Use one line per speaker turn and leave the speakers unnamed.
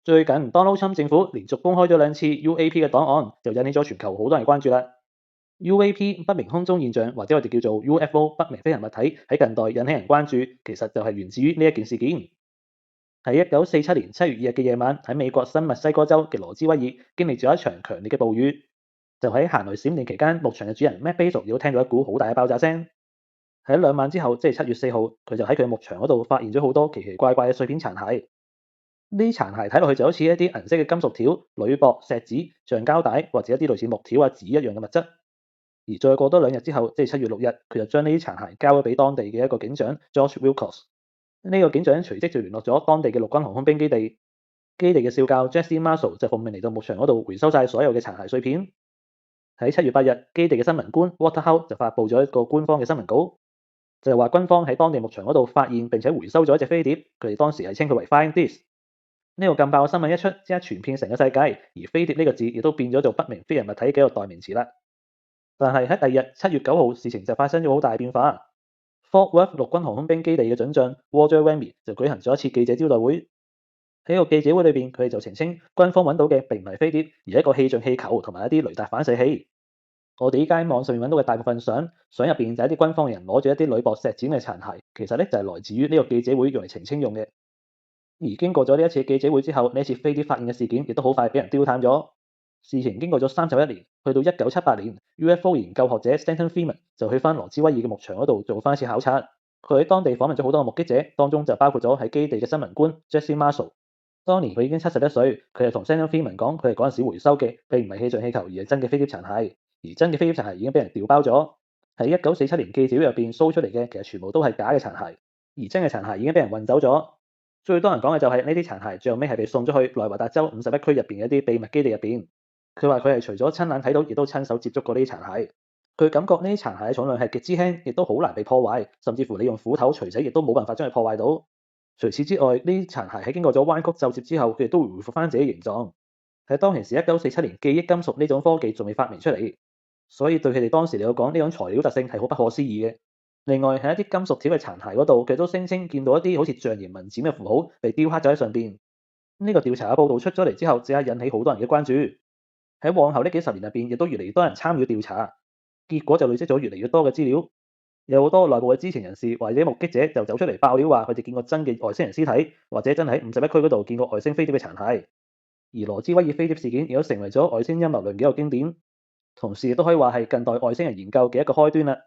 最近 Donald Trump 政府連續公開咗2次 UAP 嘅檔案，就引起咗全球好多人關注啦。UAP 不明空中現象或者我哋叫做 UFO 不明飛行物體喺近代引起人關注，其實就係源自於呢一件事件。喺1947年7月2日嘅夜晚，喺美國新墨西哥州嘅羅茲威爾經歷咗一場強烈嘅暴雨。就喺行雷閃電期間，牧場嘅主人 Matt Bezos 亦都聽到一股好大嘅爆炸聲。喺2晚之後，即係7月4號，佢就喺佢嘅牧場嗰度發現咗好多奇奇怪怪嘅碎片殘骸。呢啲殘骸睇落去就好似一啲銀色嘅金屬條、鋁箔、錫紙、橡膠帶或者一啲類似木條啊紙一樣嘅物質。而再過多2日之後，即係7月6日，佢就將呢啲殘骸交咗俾當地嘅一個警長 George Wilcox。呢個警長隨即就聯絡咗當地嘅陸軍航空兵基地，基地嘅少校 Jesse Marshall 就奉命嚟到牧場嗰度回收晒所有嘅殘骸碎片。喺7月8日，基地嘅新聞官 Walter Howe 就發布咗一個官方嘅新聞稿，就係話軍方喺當地牧場嗰度發現並且回收咗一隻飛碟，佢哋當時係稱佢為 Flying Disc。呢個咁爆嘅新聞一出，即刻傳遍成個世界，而飛碟呢個字亦都變咗做不明飛行物體嘅一個代名詞啦。但係喺第二日7月9號，事情就發生咗好大變化。Fort Worth 陸軍航空兵基地嘅准將 Roger Ramey 就舉行咗一次記者招待會。喺個記者會裏邊，佢哋就澄清軍方揾到嘅並唔係飛碟，而係一個氣象氣球同埋一啲雷達反射器。我哋依家喺網上面揾到嘅大部分相入邊就係一啲軍方人攞住一啲鋁箔錫剪嘅殘骸，其實咧就係來自於呢個記者會用嚟澄清用嘅。而經過咗呢一次記者會之後，呢一次飛碟發現嘅事件亦都好快俾人丟淡咗。事情經過咗31年，去到1978年 ，UFO 研究學者 Stanton Friedman 就去翻羅茲威爾嘅牧場嗰度做翻一次考察。佢喺當地訪問咗好多個目擊者，當中就包括咗喺基地嘅新聞官 Jesse Marshall。當年佢已經71歲，佢就同 Stanton Friedman 講，佢哋嗰陣時回收嘅並唔係氣象氣球，而係真嘅飛碟殘骸。而真嘅飛碟殘骸已經俾人調包咗。喺1947年記者會入邊 show 出嚟嘅，其實全部都係假嘅殘骸，而真嘅殘骸已經俾人運走咗。最多人講嘅就係呢啲殘骸最後尾係被送咗去內華達州51區入邊嘅一啲秘密基地入邊。佢話佢係除咗親眼睇到，亦都親手接觸過呢啲殘骸。佢感覺呢啲殘骸嘅重量係極之輕，亦都好難被破壞，甚至乎你用斧頭錘仔亦都冇辦法將佢破壞到。除此之外，呢啲殘骸喺經過咗彎曲皺摺之後，佢哋都會回復翻自己形狀。喺當其時1947年，記憶金屬呢種科技仲未發明出嚟，所以對佢哋當時嚟講，呢種材料特性係好不可思議嘅。另外喺一啲金屬條嘅殘骸嗰度，佢都聲稱見到一啲好似象形文字嘅符號被雕刻咗喺上邊。呢個調查嘅報導出咗嚟之後，即刻引起好多人嘅關注。喺往後呢幾十年入邊，亦都越嚟越多人參與調查，結果就累積咗越嚟越多嘅資料。有好多內部嘅知情人士或者目擊者就走出嚟爆料話，佢哋見過真嘅外星人屍體，或者真係喺51區嗰度見過外星飛碟嘅殘骸。而羅茲威爾飛碟事件亦都成為咗外星陰謀論嘅一個經典，同時亦都可以話係近代外星人研究嘅一個開端啦。